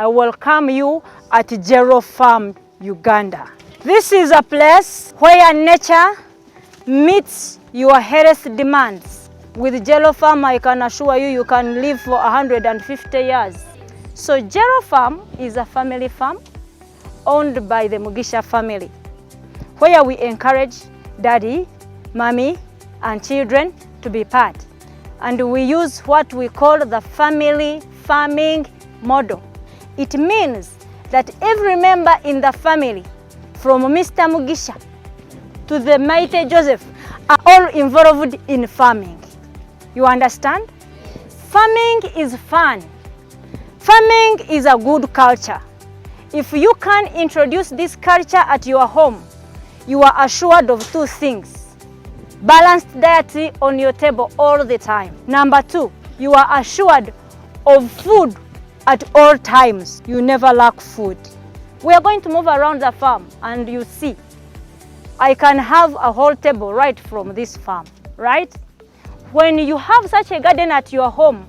I welcome you at Jero Farm, Uganda. This is a place where nature meets your health demands. With Jero Farm, I can assure you, you can live for 150 years. So Jero Farm is a family farm owned by the Mugisha family, where we encourage daddy, mommy, and children to be part. And we use what we call the family farming model. It means that every member in the family, from Mr. Mugisha to the mighty Joseph, are all involved in farming. You understand? Farming is fun. Farming is a good culture. If you can introduce this culture at your home, you are assured of two things: balanced diet on your table all the time. Number two, you are assured of food at all times. You never lack food. We are going to move around the farm and you see, I can have a whole table right from this farm, right? When you have such a garden at your home,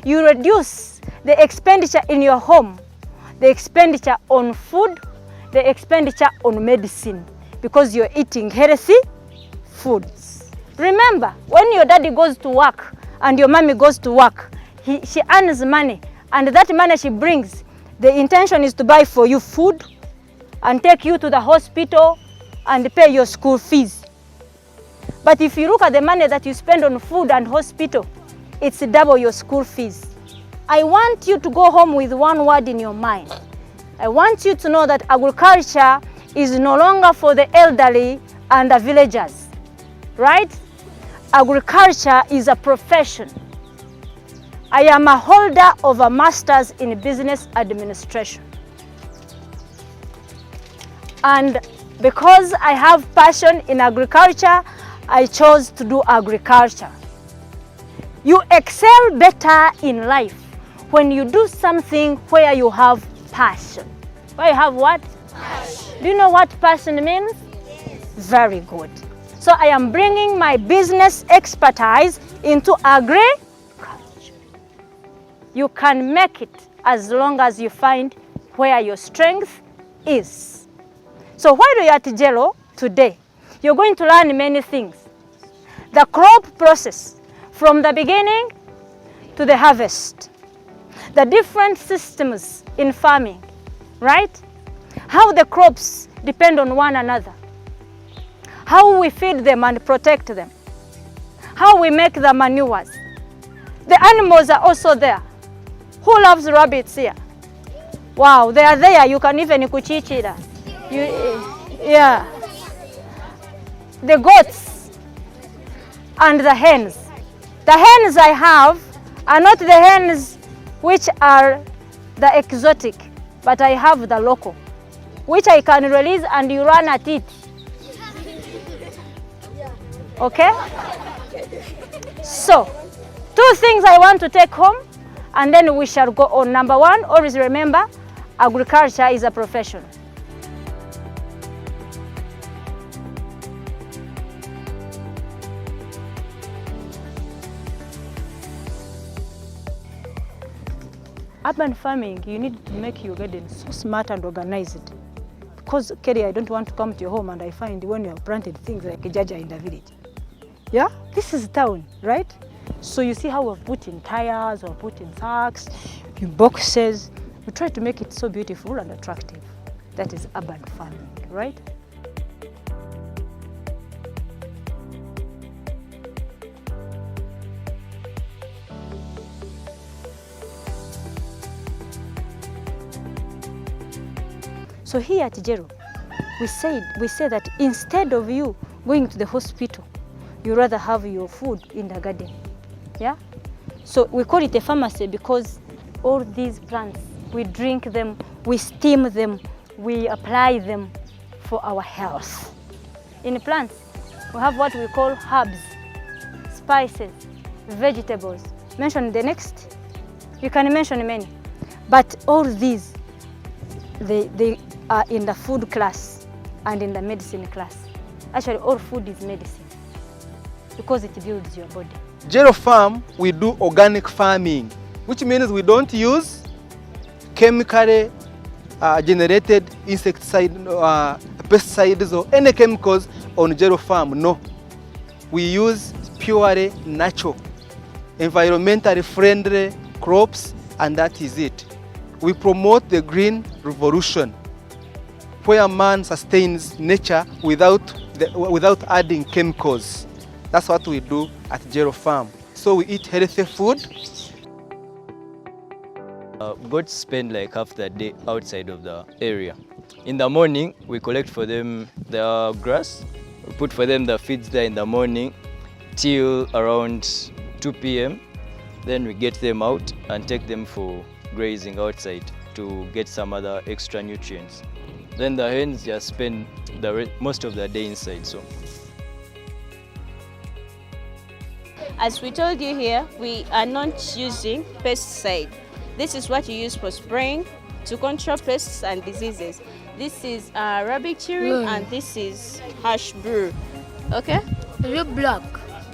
you reduce the expenditure in your home, the expenditure on food, the expenditure on medicine, because you're eating healthy foods. Remember, when your daddy goes to work and your mommy goes to work, she earns money, and that money she brings, the intention is to buy for you food and take you to the hospital and pay your school fees. But if you look at the money that you spend on food and hospital, it's double your school fees. I want you to go home with one word in your mind. I want you to know that agriculture is no longer for the elderly and the villagers, right? Agriculture is a profession. I am a holder of a master's in business administration. And because I have passion in agriculture, I chose to do agriculture. You excel better in life when you do something where you have passion. Where you have what? Passion. Do you know what passion means? Yes. Very good. So I am bringing my business expertise into agriculture. You can make it as long as you find where your strength is. So while you're at Jero today, you're going to learn many things. The crop process, from the beginning to the harvest. The different systems in farming, right? How the crops depend on one another. How we feed them and protect them. How we make the manures. The animals are also there. Who loves rabbits here? Wow, they are there. You can even kuchichira. Yeah. The goats and the hens. The hens I have are not the hens which are the exotic, but I have the local, which I can release and you run at it. Okay? So, two things I want to take home, and then we shall go on. Number one, always remember, agriculture is a profession. Urban farming, you need to make your garden so smart and organized. Because, Kelly, I don't want to come to your home and I find when you have planted things like a jaja in the village. Yeah? This is town, right? So you see how we've put in tires, or put in sacks, in boxes. We try to make it so beautiful and attractive. That is urban farming, right? So here at Jero, we say that instead of you going to the hospital, you rather have your food in the garden. Yeah? So we call it a pharmacy because all these plants, we drink them, we steam them, we apply them for our health. In plants, we have what we call herbs, spices, vegetables. Mention the next. You can mention many. But all these, they are in the food class and in the medicine class. Actually, all food is medicine because it builds your body. Jero Farm, we do organic farming, which means we don't use chemically generated insecticide, pesticides or any chemicals on Jero Farm. No, we use purely natural, environmentally friendly crops, and that is it. We promote the green revolution, where man sustains nature without adding chemicals. That's what we do at Jero Farm. So we eat healthy food. Goats spend like half the day outside of the area. In the morning, we collect for them the grass. We put for them the feeds there in the morning till around 2 p.m. Then we get them out and take them for grazing outside to get some other extra nutrients. Then the hens just spend most of the day inside. So, as we told you here, we are not using pesticide. This is what you use for spraying to control pests and diseases. This is rabbit cherry and this is hash brew. Okay? Is it black?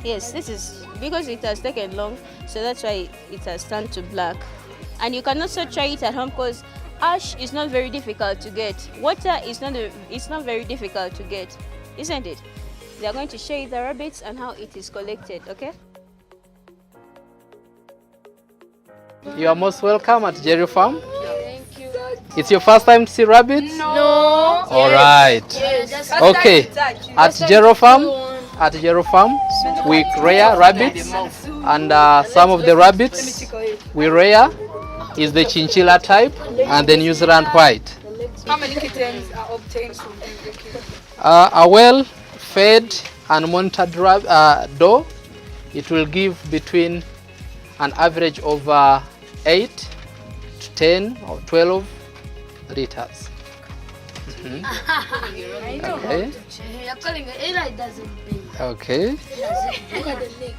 Yes, this is because it has taken long, so that's why it has turned to black. And you can also try it at home because ash is not very difficult to get. Water is not very difficult to get, isn't it? They are going to show you the rabbits and how it is collected, okay? You are most welcome at Jero Farm. Thank you. It's your first time to see rabbits? No. All right. Yes. Okay. At Jero Farm, we rear rabbits, and some of the rabbits we rear is the chinchilla type and the New Zealand white. How many kittens are obtained from every kitten? A well-fed and monitored doe, it will give between an average of 8 to 10 or 12 liters. I know. Okay. You're calling it Eli doesn't big. Okay. Look at the leg.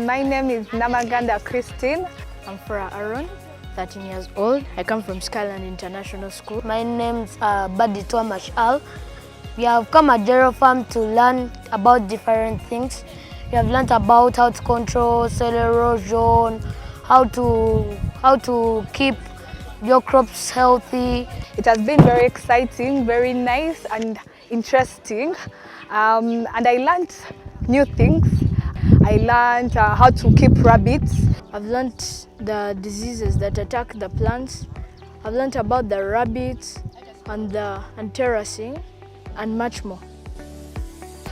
My name is Namaganda Christine. I'm Farah Aaron, 13 years old. I come from Skyland International School. My name's Buddy Thomas Al. We have come at Jero Farm to learn about different things. We have learned about how to control soil erosion, how to keep your crops healthy. It has been very exciting, very nice and interesting. And I learned new things. I learned how to keep rabbits. I've learned the diseases that attack the plants. I've learned about the rabbits and terracing and much more.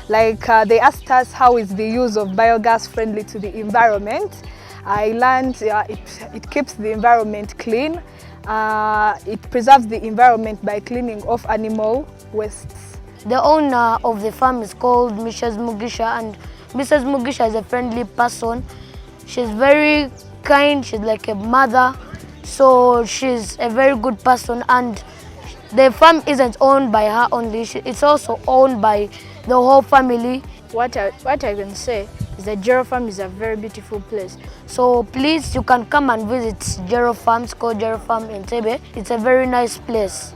Like they asked us how is the use of biogas friendly to the environment. I learned it keeps the environment clean. It preserves the environment by cleaning off animal wastes. The owner of the farm is called Mrs. Mugisha, and Mrs. Mugisha is a friendly person. She's very kind, she's like a mother, so she's a very good person, and the farm isn't owned by her only, it's also owned by the whole family. What I can say is that Jero Farm is a very beautiful place. So please, you can come and visit Jero Farm. It's called Jero Farm in Tebe. It's a very nice place.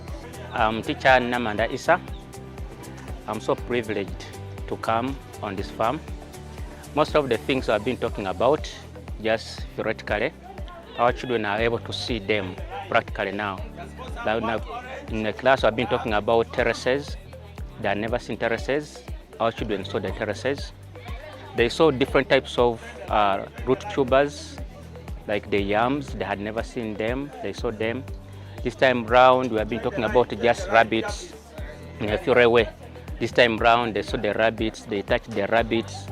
I'm teacher Namanda Isa. I'm so privileged to come on this farm. Most of the things I've been talking about, just theoretically, our children are able to see them practically now. In the class, I've been talking about terraces. They had never seen terraces. Our children saw the terraces. They saw different types of root tubers, like the yams. They had never seen them. They saw them. This time round, we have been talking about just rabbits in a theory way. This time round, they saw the rabbits. They touched the rabbits.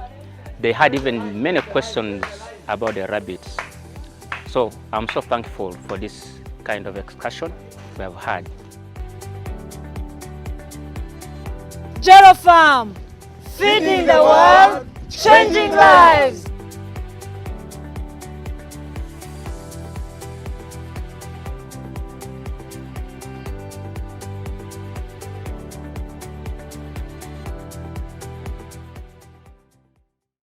They had even many questions about the rabbits. So I'm so thankful for this kind of excursion we have had. Jero Farm, feeding the world, changing lives.